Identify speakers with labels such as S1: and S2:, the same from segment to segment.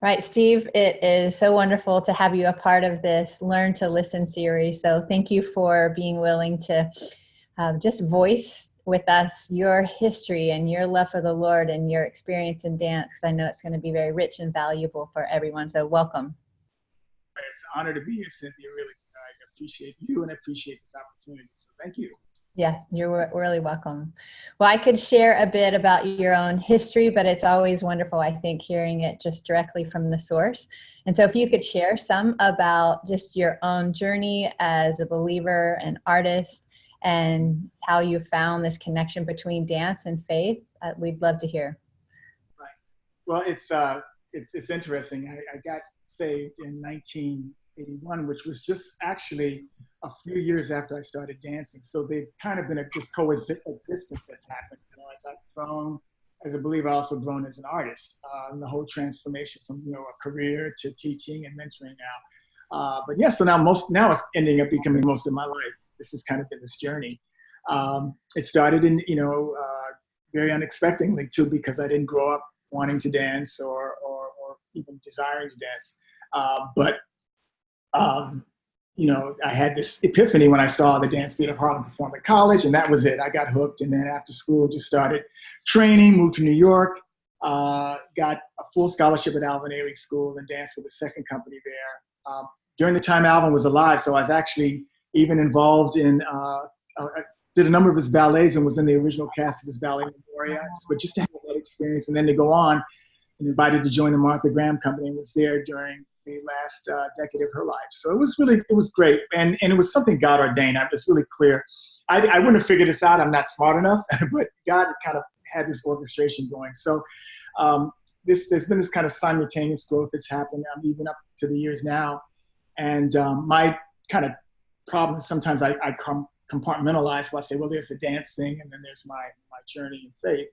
S1: Right, Steve, it is so wonderful to have you a part of this Learn to Listen series. So thank you for being willing to just voice with us your history and your love for the Lord and your experience in dance, because I know it's going to be very rich and valuable for everyone. So welcome.
S2: It's an honor to be here, Cynthia. Really, I appreciate you and I appreciate this opportunity. So thank you.
S1: Yeah, you're really welcome. Well, I could share a bit about your own history, but it's always wonderful, I think, hearing it just directly from the source. And so if you could share some about just your own journey as a believer and artist and how you found this connection between dance and faith, we'd love to hear.
S2: Right. Well, it's interesting. I got saved in 1981, which was just actually a few years after I started dancing. So they've kind of been this coexistence that's happened. As I've grown as a believer, I also grown as an artist. And the whole transformation from a career to teaching and mentoring now. But yeah, so now it's ending up becoming most of my life. This has kind of been this journey. It started in very unexpectedly too, because I didn't grow up wanting to dance or even desiring to dance. I had this epiphany when I saw the Dance Theater of Harlem perform at college, and that was it. I got hooked, and then after school, just started training, moved to New York, got a full scholarship at Alvin Ailey School, and danced with the second company there. During the time Alvin was alive, so I was actually even involved in, did a number of his ballets and was in the original cast of his ballet Memoria, but just to have that experience, and then to go on and invited to join the Martha Graham Company and was there during the last decade of her life. So it was great. And it was something God ordained. I was really clear. I wouldn't have figured this out. I'm not smart enough, but God kind of had this orchestration going. So there's been this kind of simultaneous growth that's happened, even up to the years now. And my kind of problem is sometimes I compartmentalize. Well, I say, well, there's a dance thing, and then there's my journey in faith.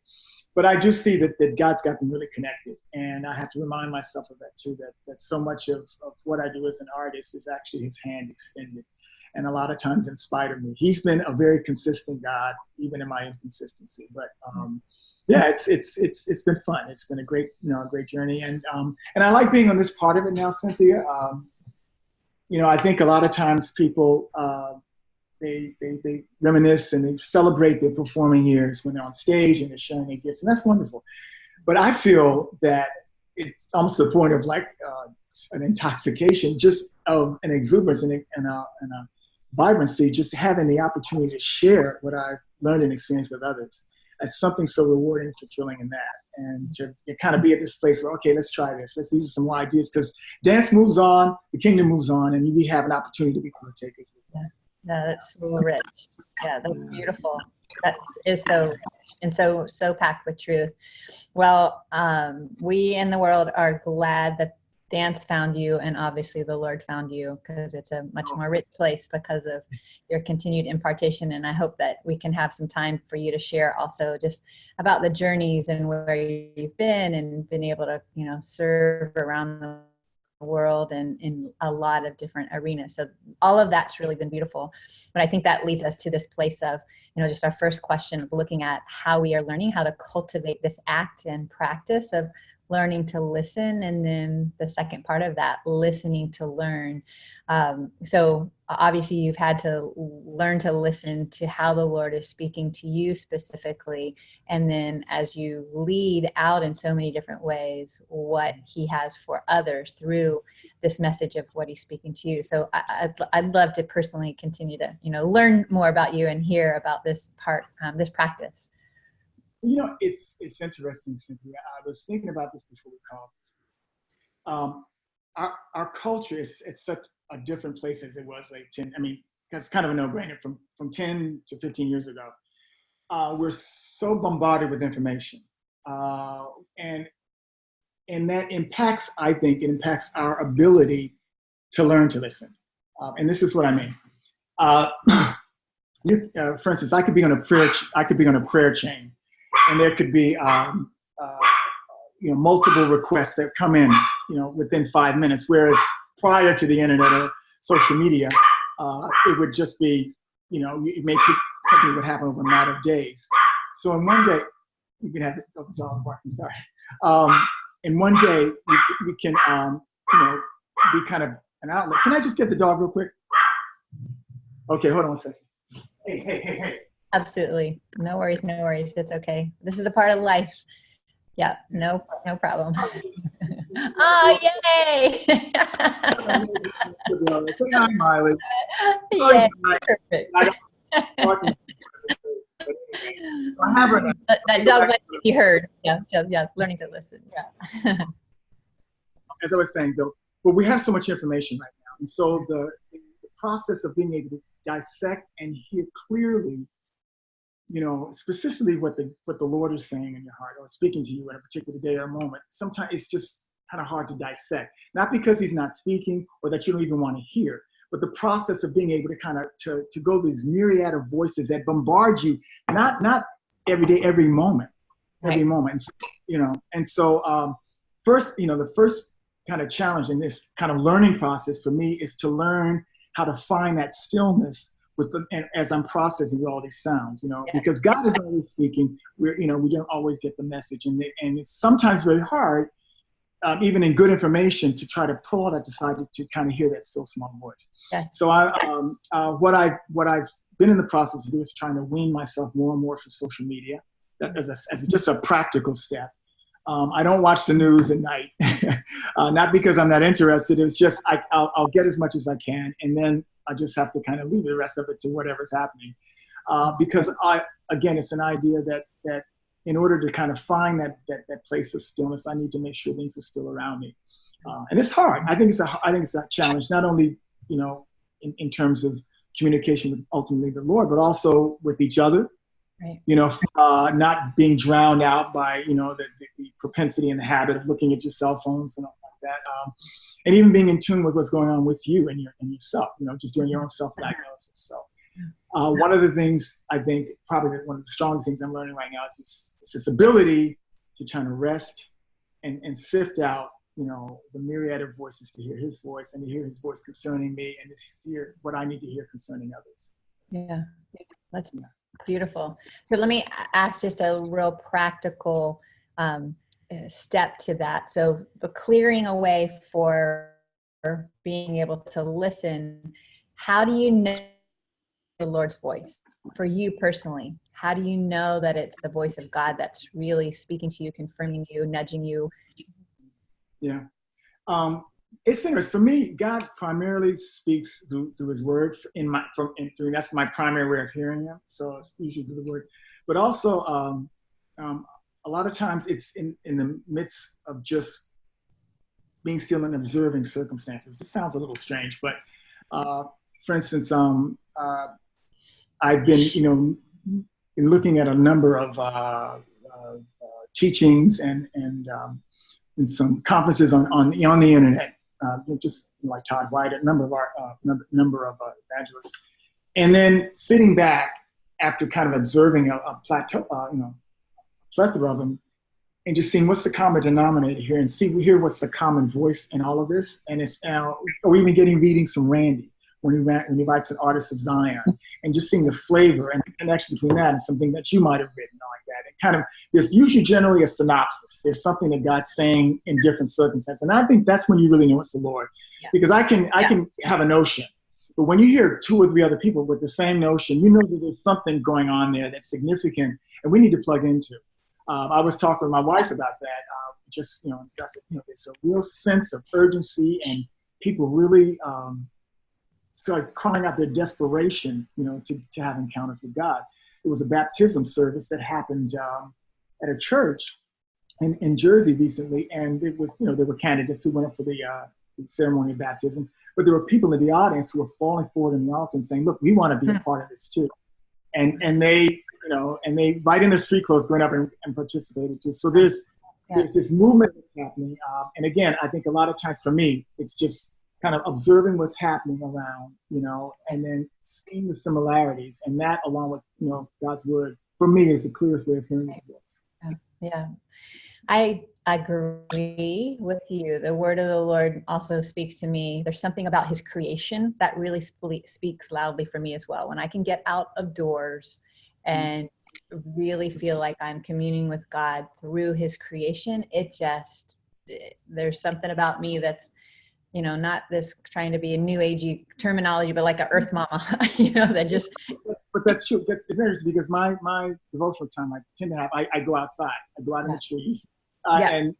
S2: But I do see that God's got them really connected. And I have to remind myself of that too, that so much of what I do as an artist is actually his hand extended. And a lot of times in spite of me. He's been a very consistent God, even in my inconsistency. But yeah, it's been fun. It's been a great journey. And I like being on this part of it now, Cynthia. I think a lot of times people, they reminisce and they celebrate their performing years when they're on stage and they're showing their gifts, and that's wonderful. But I feel that it's almost the point of like an intoxication, just of an exuberance and a vibrancy, just having the opportunity to share what I've learned and experienced with others. That's something so rewarding and fulfilling in that. And to kind of be at this place where, okay, let's try this. These are some more ideas, because dance moves on, the kingdom moves on, and we have an opportunity to be partakers with that.
S1: Yeah, that's so rich. Yeah, that's beautiful. That is so rich and so packed with truth. Well, we in the world are glad that dance found you, and obviously the Lord found you, because it's a much more rich place because of your continued impartation. And I hope that we can have some time for you to share also just about the journeys and where you've been and been able to, serve around the world and in a lot of different arenas. So all of that's really been beautiful. But I think that leads us to this place of, just our first question of looking at how we are learning how to cultivate this act and practice of learning to listen. And then the second part of that, listening to learn. So obviously you've had to learn to listen to how the Lord is speaking to you specifically. And then as you lead out in so many different ways, what he has for others through this message of what he's speaking to you. So I'd love to personally continue to, learn more about you and hear about this part, this practice.
S2: It's interesting, Cynthia. I was thinking about this before we called. Our culture is such a different place as it was like 10. I mean, that's kind of a no-brainer from 10 to 15 years ago. We're so bombarded with information, and that impacts. I think it impacts our ability to learn to listen. And this is what I mean. For instance, I could be on a prayer chain. And there could be, multiple requests that come in, within 5 minutes. Whereas prior to the internet or social media, it would just be, something would happen over a matter of days. So in one day, you can have the dog barking. Sorry. and one day we can, be kind of an outlet. Can I just get the dog real quick? Okay, hold on 1 second. Hey.
S1: Absolutely. No worries, no worries. It's okay. This is a part of life. Yeah, no problem. Oh, yay!
S2: Say hi, Miley.
S1: Yay, perfect.
S2: I have her.
S1: That dog might be heard. Yeah, learning to listen. Yeah.
S2: As I was saying, though, but we have so much information right now, and so the process of being able to dissect and hear clearly, specifically what the Lord is saying in your heart or speaking to you at a particular day or moment. Sometimes it's just kind of hard to dissect, not because he's not speaking or that you don't even want to hear, but the process of being able to kind of to go these myriad of voices that bombard you, not every day, every moment, and so first, the first kind of challenge in this kind of learning process for me is to learn how to find that stillness and as I'm processing all these sounds, because God is always speaking. We don't always get the message, and it's sometimes very hard, even in good information, to try to pull all that aside to kind of hear that still small voice. Yeah. So what I've been in the process of doing is trying to wean myself more and more for social media, as just a practical step. I don't watch the news at night, not because I'm not interested. It's just I'll get as much as I can, and then I just have to kind of leave the rest of it to whatever's happening, because it's an idea that in order to kind of find that place of stillness, I need to make sure things are still around me, and it's hard. I think it's a challenge, not only in terms of communication with ultimately the Lord, but also with each other. Right. Not being drowned out by the propensity and the habit of looking at your cell phones and all like that, and even being in tune with what's going on with you and yourself. Just doing your own self-diagnosis. So, one of the things I think probably one of the strongest things I'm learning right now is this ability to try to rest and sift out the myriad of voices, to hear His voice and to hear His voice concerning me, and to hear what I need to hear concerning others.
S1: Yeah, that's beautiful. So let me ask just a real practical step to that. So the clearing away for being able to listen, how do you know the Lord's voice for you personally? How do you know that it's the voice of God that's really speaking to you, confirming you, nudging you?
S2: Yeah. It's interesting. For me, God primarily speaks through His Word. That's my primary way of hearing Him. So it's usually through the Word, but also a lot of times it's in the midst of just being still and observing circumstances. It sounds a little strange, but for instance, I've been looking at a number of teachings and some conferences on the internet. Just like Todd White, a number of evangelists, and then sitting back after kind of observing a plethora of them, and just seeing what's the common denominator here, and hear what's the common voice in all of this. And it's or even getting readings from Randy when he writes an Artist of Zion, and just seeing the flavor and the connection between that and something that you might have written like that. It kind of, there's usually generally a synopsis. There's something that God's saying in different circumstances. And I think that's when you really know it's the Lord. Yeah. Because I can have a notion, but when you hear 2 or 3 other people with the same notion, you know that there's something going on there that's significant and we need to plug into. I was talking with my wife about that. There's a real sense of urgency, and people really start crying out their desperation, to have encounters with God. It was a baptism service that happened at a church in Jersey recently, and it was, there were candidates who went up for the ceremony of baptism, but there were people in the audience who were falling forward in the altar and saying, "Look, we want to be a part of this too," and they, right in their street clothes, went up and participated too. So there's this movement that's happening, and again, I think a lot of times for me, it's just kind of observing what's happening around, and then seeing the similarities, and that, along with, God's Word, for me, is the clearest way of hearing His voice.
S1: Yeah, I agree with you. The Word of the Lord also speaks to me. There's something about His creation that really speaks loudly for me as well. When I can get out of doors and really feel like I'm communing with God through His creation, it just there's something about me that's, you know, not this trying to be a new agey terminology, but like a earth mama, you know, that just.
S2: But that's true. It's interesting because my devotional time, I tend to have, I go outside. I go out in the trees. And,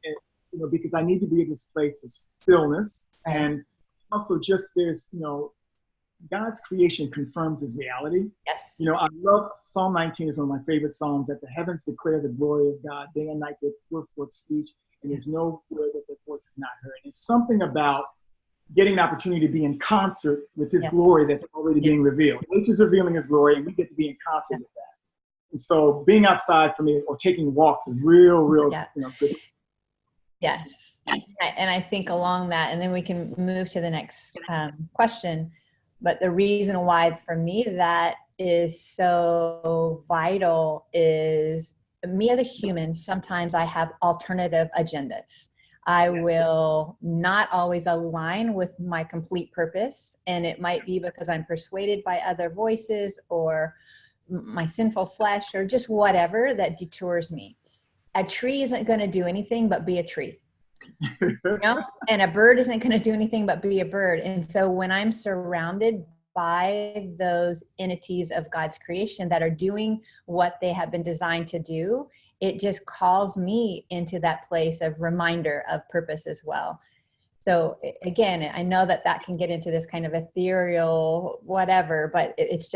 S2: you know, because I need to be in this place of stillness. Right. And also just there's, you know, God's creation confirms his reality.
S1: Yes.
S2: You know, I love Psalm 19 is one of my favorite Psalms, that the heavens declare the glory of God, day and night they pour forth speech, and there's no word that their voice is not heard. It's something about getting an opportunity to be in concert with his glory that's already being revealed. Nature's revealing his glory, and we get to be in concert with that. And so being outside for me, or taking walks, is real, you know, good.
S1: Yes. And I think along that, and then we can move to the next question. But the reason why for me that is so vital is, me as a human, sometimes I have alternative agendas. I will not always align with my complete purpose. And it might be because I'm persuaded by other voices or my sinful flesh or just whatever that detours me. A tree isn't going to do anything but be a tree. You know? And a bird isn't going to do anything but be a bird. And so when I'm surrounded by those entities of God's creation that are doing what they have been designed to do, it just calls me into that place of reminder of purpose as well. So again, I know that can get into this kind of ethereal whatever, but it's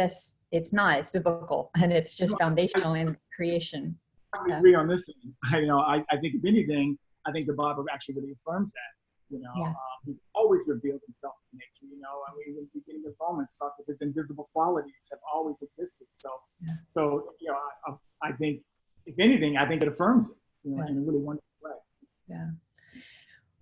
S1: biblical, and it's just foundational in creation.
S2: I agree on this. You know, I think if anything, I think the Bible actually really affirms that. You know, he's always revealed himself in nature. You know, I mean, in the beginning of Romans, talked that his invisible qualities have always existed. So you know, I think, if anything, I think it affirms it, you know, in a really wonderful way.
S1: Yeah.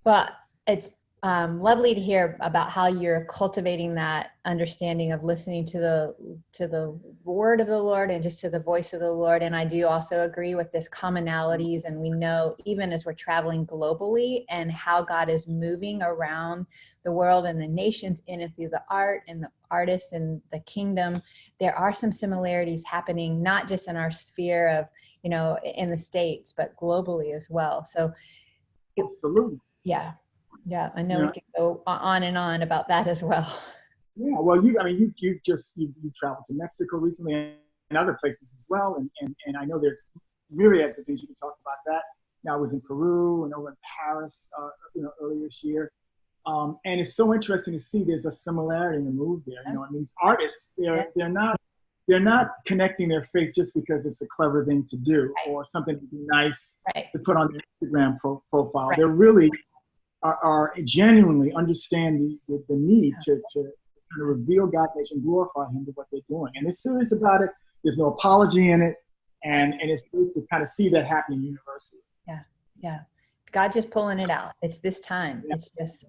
S1: Well, it's lovely to hear about how you're cultivating that understanding of listening to the word of the Lord and just to the voice of the Lord. And I do also agree with this commonalities. And we know, even as we're traveling globally and how God is moving around the world and the nations in and through the art and the artists and the kingdom, there are some similarities happening, not just in our sphere of, you know, in the States, but globally as well. So
S2: absolutely.
S1: Yeah, I know we could go on and on about that as well.
S2: Yeah, well, you've traveled to Mexico recently and other places as well, and I know there's myriads of things you can talk about that. Now I was in Peru and over in Paris, you know, earlier this year, and it's so interesting to see there's a similarity in the move there. You know, and these artists, they're not connecting their faith just because it's a clever thing to do or something to be nice to put on their Instagram profile. They're really are genuinely understand the need to kind of reveal God's nature and glorify him to what they're doing. And they're serious about it. There's no apology in it. And it's good to kind of see that happening universally.
S1: Yeah. God just pulling it out. It's this time. It's just,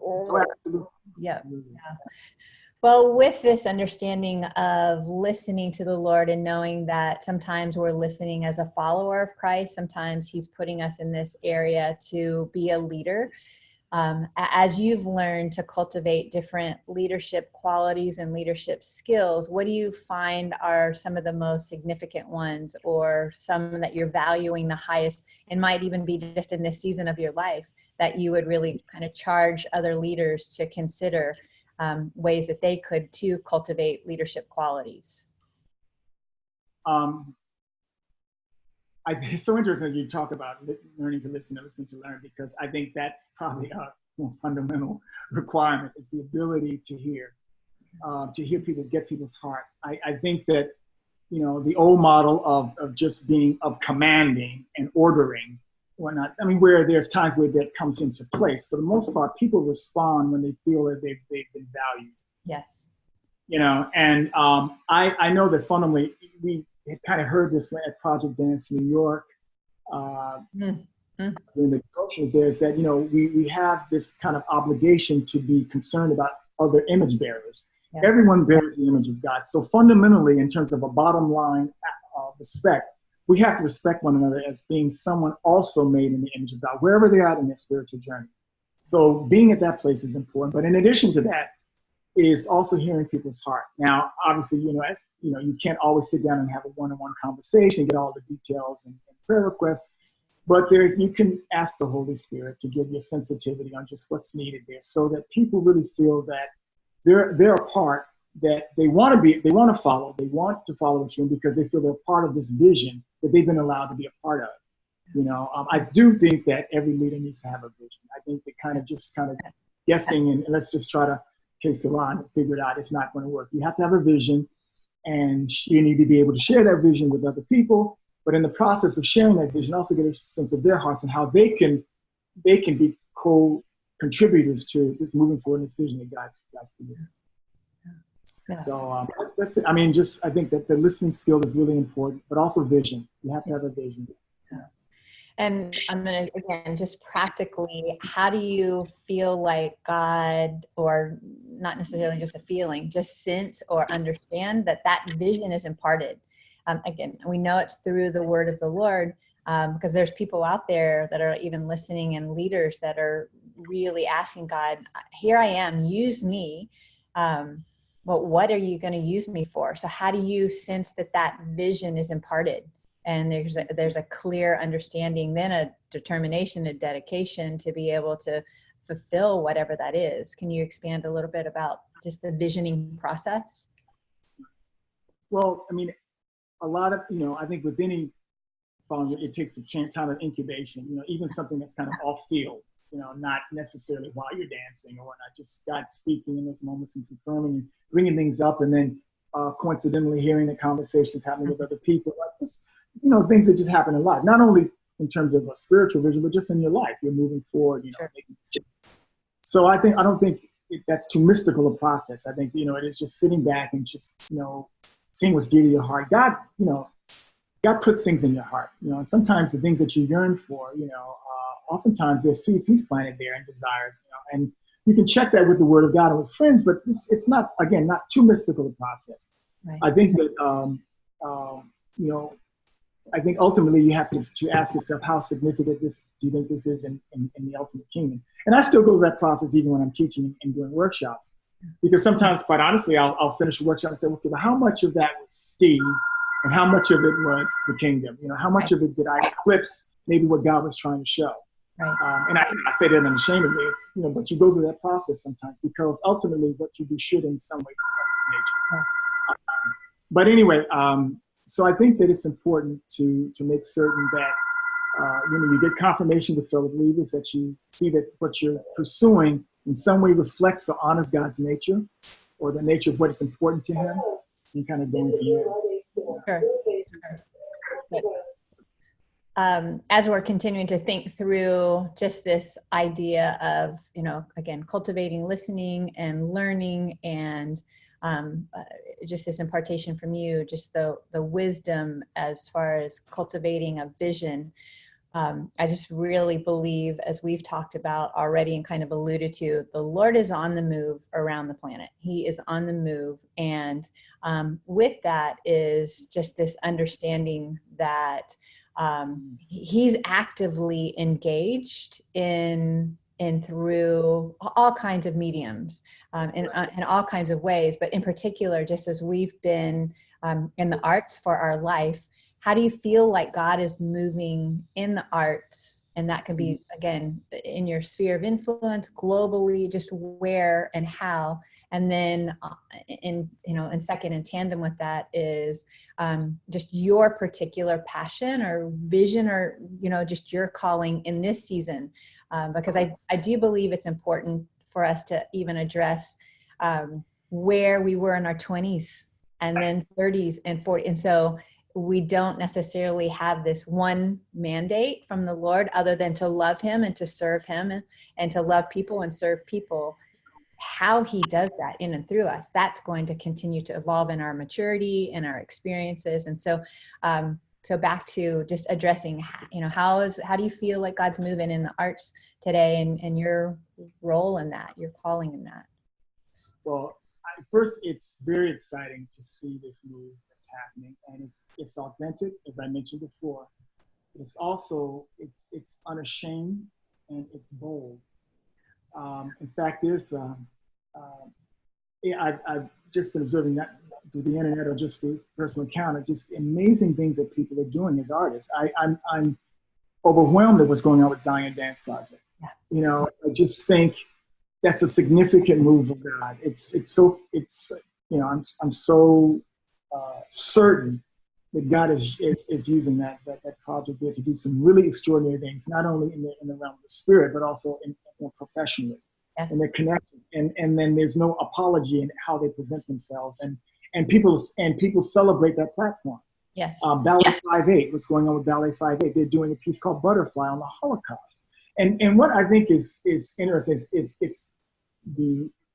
S1: yeah. Well, with this understanding of listening to the Lord and knowing that sometimes we're listening as a follower of Christ, sometimes he's putting us in this area to be a leader. As you've learned to cultivate different leadership qualities and leadership skills, what do you find are some of the most significant ones, or some that you're valuing the highest, and might even be just in this season of your life that you would really kind of charge other leaders to consider ways that they could too cultivate leadership qualities?
S2: It's so interesting that you talk about learning to listen to learn, because I think that's probably a more fundamental requirement, is the ability to hear get people's heart. I think that, you know, the old model of just being, of commanding and ordering, whatnot, I mean, where there's times where that comes into place, for the most part, people respond when they feel that they've been valued.
S1: Yes.
S2: You know, and I know that fundamentally we had kind of heard this at Project Dance New York, in the cultures there, is that, you know, we have this kind of obligation to be concerned about other image bearers. Yeah. Everyone bears the image of God. So fundamentally, in terms of a bottom line respect, we have to respect one another as being someone also made in the image of God, wherever they are in their spiritual journey. So being at that place is important. But in addition to that, is also hearing people's heart. Now, obviously, you know, as you know, you can't always sit down and have a one-on-one conversation, get all the details and prayer requests. But you can ask the Holy Spirit to give you sensitivity on just what's needed there, so that people really feel that they're a part, that they want to follow what you're doing, because they feel they're part of this vision that they've been allowed to be a part of. I do think that every leader needs to have a vision. I think that kind of guessing and let's just try to case the line and figure it out, it's not going to work. You have to have a vision, and you need to be able to share that vision with other people. But in the process of sharing that vision, also get a sense of their hearts and how they can be co-contributors to this moving forward in this vision that God's producing. Yeah. So that's it. I mean, I think that the listening skill is really important, but also vision. You have to have a vision.
S1: Yeah. And I'm going to, again, just practically, how do you feel like God, or not necessarily just a feeling, just sense or understand that vision is imparted? Again, we know it's through the word of the Lord, because there's people out there that are even listening, and leaders that are really asking God, here I am, use me. But what are you going to use me for? So how do you sense that vision is imparted? And there's a clear understanding, then a determination, a dedication to be able to fulfill whatever that is. Can you expand a little bit about just the visioning process?
S2: Well, I mean, a lot of, I think with any following, it takes the time of incubation, even something that's kind of off field, not necessarily while you're dancing or whatnot, just God speaking in those moments and confirming and bringing things up, and then coincidentally hearing the conversations happening with other people, like just, things that just happen in life, not only in terms of a spiritual vision, but just in your life, you're moving forward,
S1: Sure.
S2: making decisions. So I don't think that's too mystical a process. I think, it is just sitting back and just, seeing what's dear to your heart. God, God puts things in your heart, and sometimes the things that you yearn for, oftentimes there's seeds planted there and desires, and you can check that with the word of God and with friends, but it's not, again, not too mystical a process. Right. I think that, I think ultimately you have to ask yourself, how significant do you think this is in the ultimate kingdom? And I still go through that process even when I'm teaching and doing workshops, because sometimes, quite honestly, I'll finish a workshop and say, okay, but how much of that was Steve and how much of it was the kingdom? How much of it did I eclipse maybe what God was trying to show? Right. And I say that unashamedly, but you go through that process sometimes, because ultimately what you do should in some way reflect nature. Right. But anyway, so I think that it's important to make certain that you get confirmation with fellow believers, that you see that what you're pursuing in some way reflects or honors God's nature, or the nature of what is important to Him, and kind of going from there.
S1: Sure. As we're continuing to think through just this idea of, again, cultivating listening and learning, and just this impartation from you, just the wisdom as far as cultivating a vision. I just really believe, as we've talked about already and kind of alluded to, the Lord is on the move around the planet. He is on the move. And with that is just this understanding that He's actively engaged in through all kinds of mediums, in all kinds of ways, but in particular, just as we've been in the arts for our life, how do you feel like God is moving in the arts? And that can be, again, in your sphere of influence, globally, just where and how. And then in second, in tandem with that is just your particular passion or vision, or, just your calling in this season. Because I do believe it's important for us to even address where we were in our 20s and then 30s and 40s. And so we don't necessarily have this one mandate from the Lord other than to love Him and to serve Him and to love people and serve people. How He does that in and through us, that's going to continue to evolve in our maturity and our experiences. And so, so back to just addressing, how do you feel like God's moving in the arts today, and your role in that, your calling in that?
S2: Well, first, it's very exciting to see this move that's happening, and it's authentic, as I mentioned before. It's also it's unashamed, and it's bold. In fact, there's I've just been observing that through the internet or just through personal encounter, just amazing things that people are doing as artists. overwhelmed at what's going on with Zion Dance Project.
S1: Yeah.
S2: You know, I just think that's a significant move of God. You know, I'm so certain that God is using that project there to do some really extraordinary things, not only in the realm of the spirit, but also professionally.
S1: Yes.
S2: And they're connected. And then there's no apology in how they present themselves. And people celebrate that platform.
S1: Yes.
S2: Ballet 5/8, what's going on with Ballet 5/8? They're doing a piece called Butterfly on the Holocaust. And what I think is interesting is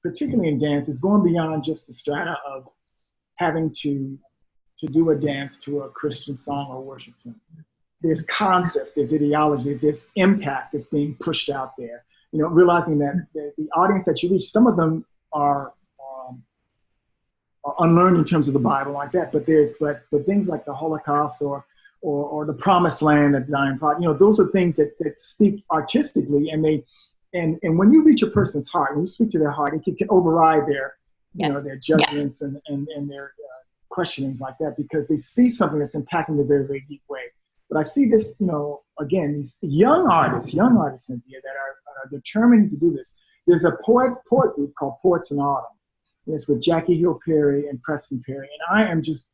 S2: particularly in dance, is going beyond just the strata of having to do a dance to a Christian song or worship tune. There's concepts, there's ideologies, there's impact that's being pushed out there. You know, realizing that the audience that you reach, some of them are unlearned in terms of the Bible like that, but things like the Holocaust or the Promised Land that Zion, you know, those are things that speak artistically, and when you reach a person's heart, when you speak to their heart, it can override their you know, their judgments and their questionings like that, because they see something that's impacting them in a very, very deep way. But I see this, you know, again, these young artists, Cynthia, that are determined to do this. There's a poet group called Poets in Autumn. And it's with Jackie Hill Perry and Preston Perry. And I am just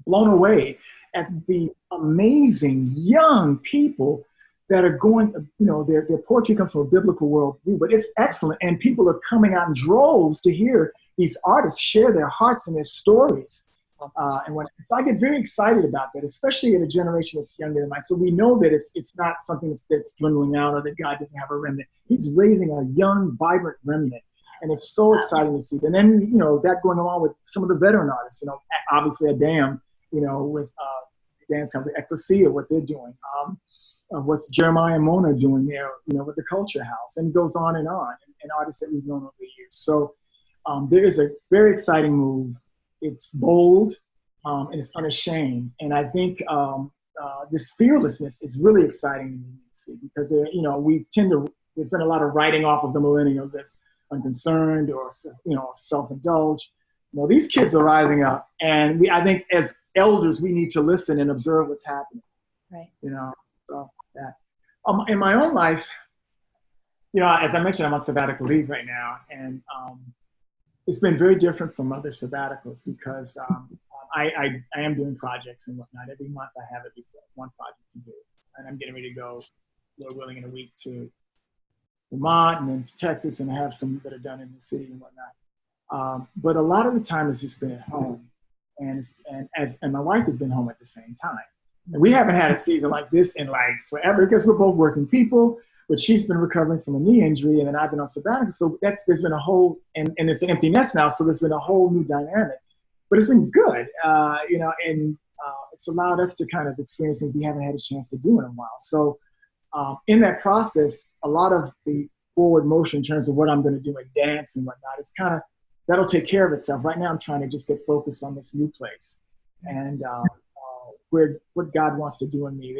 S2: blown away at the amazing young people that are going, you know, their poetry comes from a biblical worldview, but it's excellent. And people are coming out in droves to hear these artists share their hearts and their stories. So I get very excited about that, especially in a generation that's younger than mine. So we know that it's not something that's dwindling out, or that God doesn't have a remnant. He's raising a young, vibrant remnant. And it's so exciting to see. And then, you know, that going along with some of the veteran artists, you know, obviously Adam, you know, with the dance company, Ecclesia, what they're doing. What's Jeremiah and Mona doing there, you know, with the Culture House, and it goes on, and artists that we've known over the years. So there is a very exciting move. It's bold, and it's unashamed. And I think this fearlessness is really exciting to see, because, you know, there's been a lot of writing off of the millennials as unconcerned or, you know, self-indulged. You know, these kids are rising up, and I think as elders, we need to listen and observe what's happening.
S1: Right.
S2: You know, so that. In my own life, you know, as I mentioned, I'm on sabbatical leave right now, and it's been very different from other sabbaticals, because I am doing projects and whatnot. Every month I have at least one project to do, and I'm getting ready to go, Lord willing, in a week to Vermont and then to Texas, and I have some that are done in the city and whatnot. But a lot of the time has just been at home, and my wife has been home at the same time. And we haven't had a season like this in like forever, because we're both working people, but she's been recovering from a knee injury, and then I've been on sabbatical. So there's been a whole, and it's an empty nest now, so there's been a whole new dynamic. But it's been good, you know, and it's allowed us to kind of experience things we haven't had a chance to do in a while. So in that process, a lot of the forward motion in terms of what I'm going to do in dance and whatnot, is kind of, that'll take care of itself. Right now, I'm trying to just get focused on this new place, and what God wants to do in me.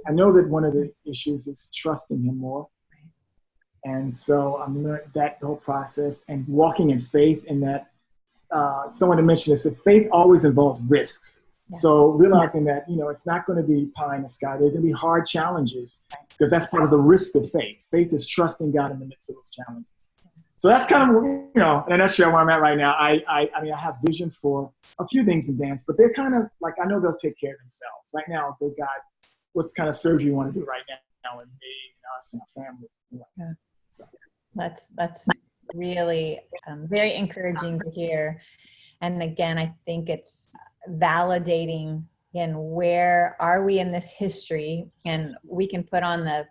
S2: I know that one of the issues is trusting Him more. And so I'm learning that whole process and walking in faith, in that someone had mentioned this, that faith always involves risks. Yeah. So realizing that, you know, it's not going to be pie in the sky. There are going to be hard challenges, because that's part of the risk of faith. Faith is trusting God in the midst of those challenges. So that's kind of, you know, in a nutshell where I'm at right now. I mean, I have visions for a few things in dance, but they're kind of like, I know they'll take care of themselves. Right now, they got what's kind of surgery you want to do right now, and me and us and our family.
S1: Yeah. So that's really very encouraging to hear. And again, I think it's validating in where are we in this history, and we can put on the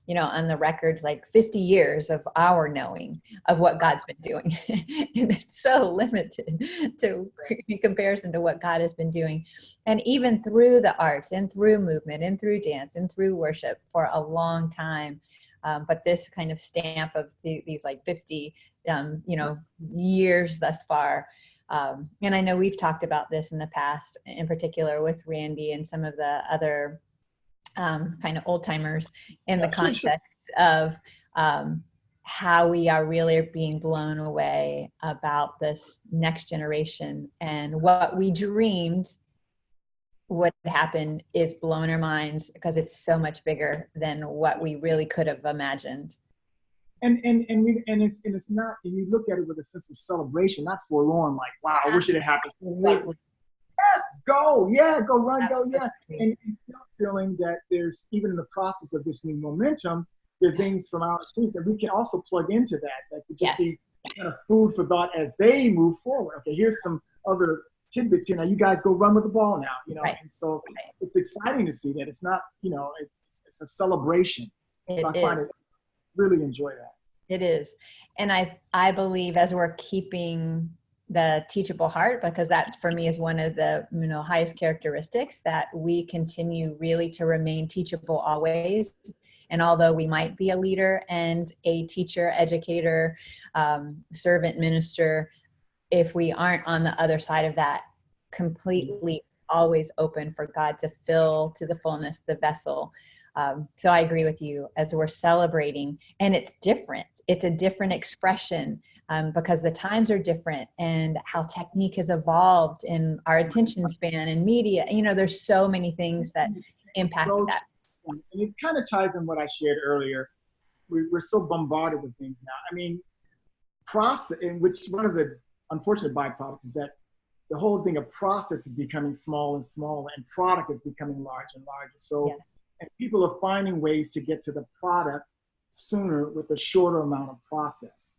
S1: you know, on the records, like 50 years of our knowing of what God's been doing. And it's so limited in comparison to what God has been doing. And even through the arts, and through movement, and through dance, and through worship for a long time. But this kind of stamp of these like 50, you know, years thus far. And I know we've talked about this in the past, in particular with Randy and some of the other kind of old timers, in the context of how we are really being blown away about this next generation, and what we dreamed what happened is blown our minds because it's so much bigger than what we really could have imagined.
S2: And it's not, and you look at it with a sense of celebration, not forlorn, like, wow, I wish it had happened. Like, yes, go, yeah, go run, go, yeah. And still feeling that there's, even in the process of this new momentum, there are things from our experience that we can also plug into that could just be kind of food for thought as they move forward. Okay, here's some other tidbits here. Now you guys go run with the ball now, you know. And so it's exciting to see that. It's not, you know, it's a celebration. So I find it, really enjoy that.
S1: It is. And I believe as we're keeping the teachable heart, because that for me is one of the, you know, highest characteristics, that we continue really to remain teachable always. And although we might be a leader and a teacher, educator, servant, minister, if we aren't on the other side of that, completely always open for God to fill to the fullness the vessel. So I agree with you as we're celebrating, and it's different. It's a different expression because the times are different and how technique has evolved in our attention span and media. You know, there's so many things that impact that.
S2: And it kind of ties in what I shared earlier. We're so bombarded with things now. I mean, process, in which one of the unfortunate byproducts is that the whole thing of process is becoming small and smaller, and product is becoming larger and larger. So, and people are finding ways to get to the product sooner with a shorter amount of process.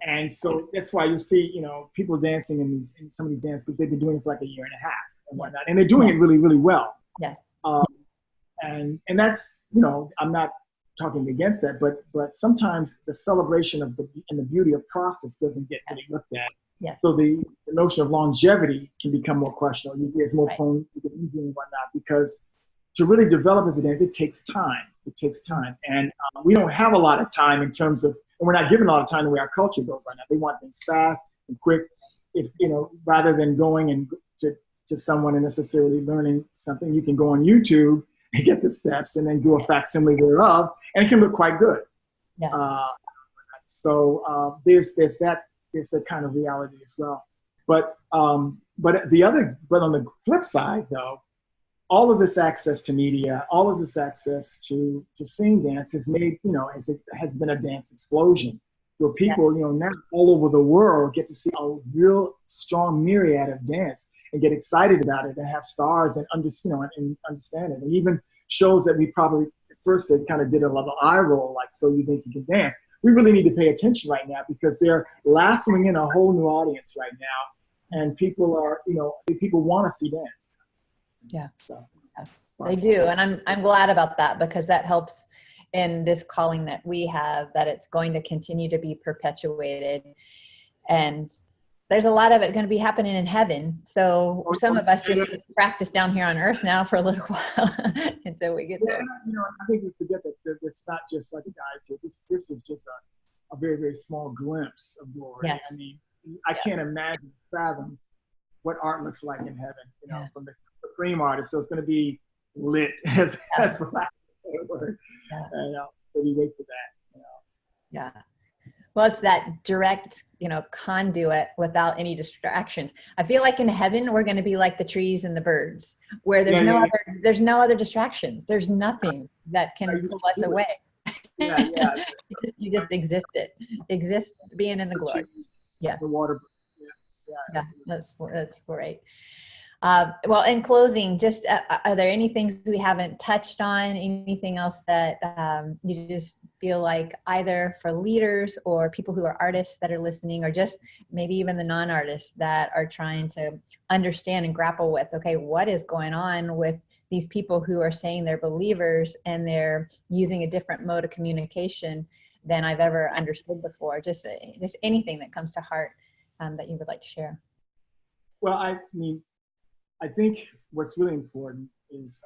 S2: And so that's why you see, you know, people dancing in some of these dance groups. They've been doing it for like a year and a half and whatnot, and they're doing it really, really well. And that's, you know, I'm not talking against that, but sometimes the celebration of the beauty of process doesn't get really looked at. So the notion of longevity can become more questionable. It's more prone to get injury and whatnot, because to really develop as a dancer, it takes time. It takes time. And we don't have a lot of time in terms of, and we're not given a lot of time the way our culture goes right now. They want things fast and quick, you know, rather than going and to someone and necessarily learning something. You can go on YouTube and get the steps and then do a facsimile thereof, and it can look quite good. So there's that kind of reality as well. But on the flip side though, all of this access to media, all of this access to sing dance has made, you know, has been a dance explosion where people, you know, now all over the world get to see a real strong myriad of dance and get excited about it and have stars and understand it. And even shows that we probably at first they kind of did a little eye roll, like, so you think you can dance. We really need to pay attention right now because they're lassoing in a whole new audience right now. And people are, you know, people want to see dance. So,
S1: they do. And I'm glad about that, because that helps in this calling that we have, that it's going to continue to be perpetuated. And there's a lot of it going to be happening in heaven. So some of us just practice down here on earth now for a little while until we get there.
S2: You know, I think we forget that it's not just like the guys here. This is just a very, very small glimpse of glory. I mean, I can't imagine, fathom what art looks like in heaven, you know, from the supreme artist. So it's going to be lit as for lack of a better word. And so we wait for that, you know.
S1: Well, it's that direct, you know, conduit without any distractions. I feel like in heaven, we're going to be like the trees and the birds, where there's there's no other distractions. There's nothing that can pull us away. You just exist being in the glory.
S2: The water.
S1: That's great. Well, in closing, just are there any things we haven't touched on? Anything else that you just feel like either for leaders or people who are artists that are listening, or just maybe even the non-artists that are trying to understand and grapple with, okay, what is going on with these people who are saying they're believers and they're using a different mode of communication than I've ever understood before? Just anything that comes to heart that you would like to share.
S2: Well, I mean, I think what's really important is,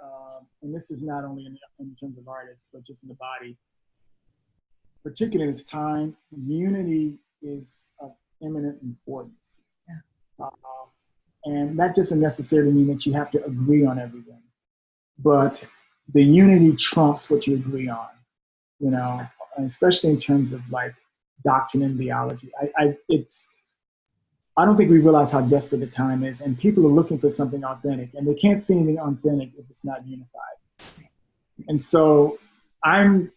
S2: and this is not only in terms of artists, but just in the body, particularly in this time, unity is of eminent importance. And that doesn't necessarily mean that you have to agree on everything, but the unity trumps what you agree on, you know, especially in terms of like doctrine and theology. I don't think we realize how desperate the time is, and people are looking for something authentic, and they can't see anything authentic if it's not unified. And so I'm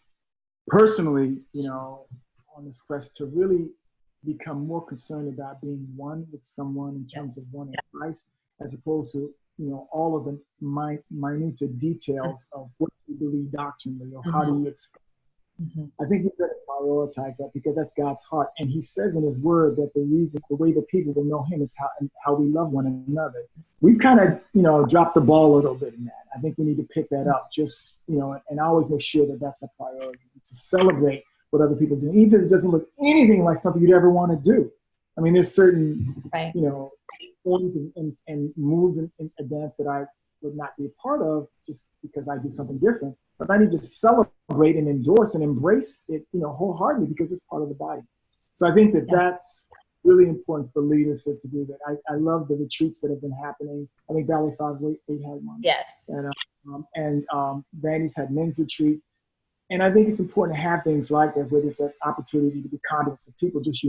S2: personally, on this quest to really become more concerned about being one with someone in terms of one in Christ, as opposed to, all of the minute details of what you believe doctrinally or how do you express. I think we better prioritize that, because that's God's heart. And he says in his word that the way that people will know him is how we love one another. We've kind of, dropped the ball a little bit in that. I think we need to pick that up, just, and always make sure that that's a priority, to celebrate what other people do, even if it doesn't look anything like something you'd ever want to do. I mean, there's certain, forms and moves in a dance that I would not be a part of just because I do something different. But I need to celebrate and endorse and embrace it, wholeheartedly, because it's part of the body. So I think that that's really important for leaders to do that. I love the retreats that have been happening. I think Valley 5-8 had one.
S1: Yes.
S2: And Vandy's had men's retreat. And I think it's important to have things like that, where there's an opportunity to be conscious of people just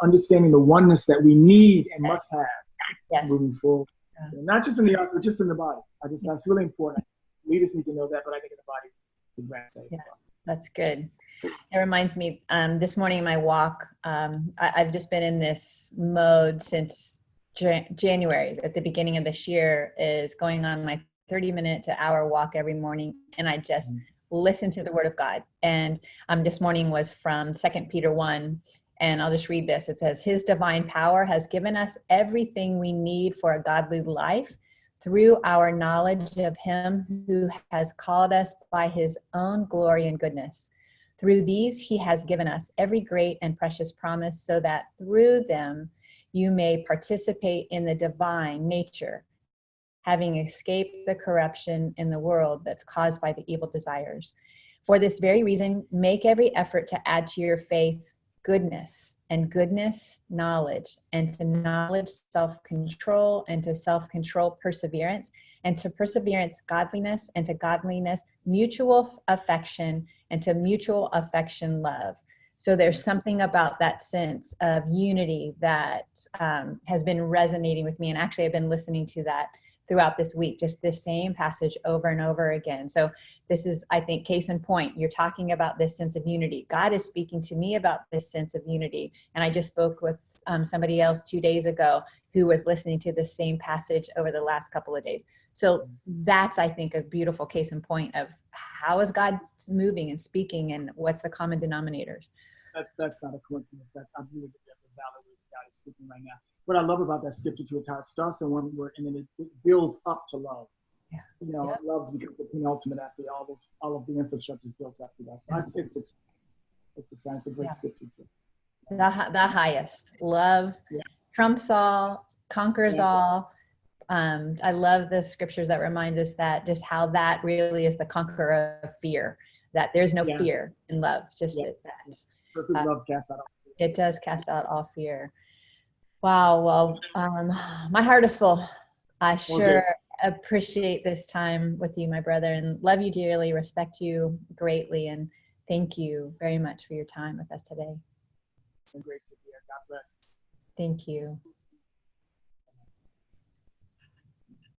S2: understanding the oneness that we need and must have moving forward. Not just in the arts, but just in the body. That's really important. Leaders need to know that, but I think in the body, the grasp that.
S1: Yeah, that's good. It reminds me, this morning in my walk, I've just been in this mode since January. At the beginning of this year, is going on my 30-minute to hour walk every morning, and I just listen to the Word of God. And this morning was from 2 Peter 1, and I'll just read this. It says, "His divine power has given us everything we need for a godly life, through our knowledge of him who has called us by his own glory and goodness. Through these he has given us every great and precious promise, so that through them you may participate in the divine nature, having escaped the corruption in the world that's caused by the evil desires. For this very reason, make every effort to add to your faith goodness, and goodness, knowledge, and to knowledge, self-control, and to self-control, perseverance, and to perseverance, godliness, and to godliness, mutual affection, and to mutual affection, love." So there's something about that sense of unity that has been resonating with me. And actually, I've been listening to that throughout this week, just this same passage over and over again. So this is, I think, case in point. You're talking about this sense of unity. God is speaking to me about this sense of unity. And I just spoke with somebody else 2 days ago who was listening to the same passage over the last couple of days. So that's, I think, a beautiful case in point of how is God moving and speaking, and what's the common denominators.
S2: That's not a coincidence. I really think that's a valid way that God is speaking right now. What I love about that scripture too is how it starts in one word and then it builds up to love. Love becomes the penultimate after all of the infrastructure is built up to that. So it's a great scripture too.
S1: The highest love trumps all, conquers all. I love the scriptures that remind us that just how that really is the conqueror of fear. That there's no fear in love. Just
S2: perfect love casts out all fear.
S1: It does cast out all fear. Wow. Well, my heart is full. I sure appreciate this time with you, my brother, and love you dearly, respect you greatly, and thank you very much for your time with us today.
S2: And grace to be here. God bless.
S1: Thank you.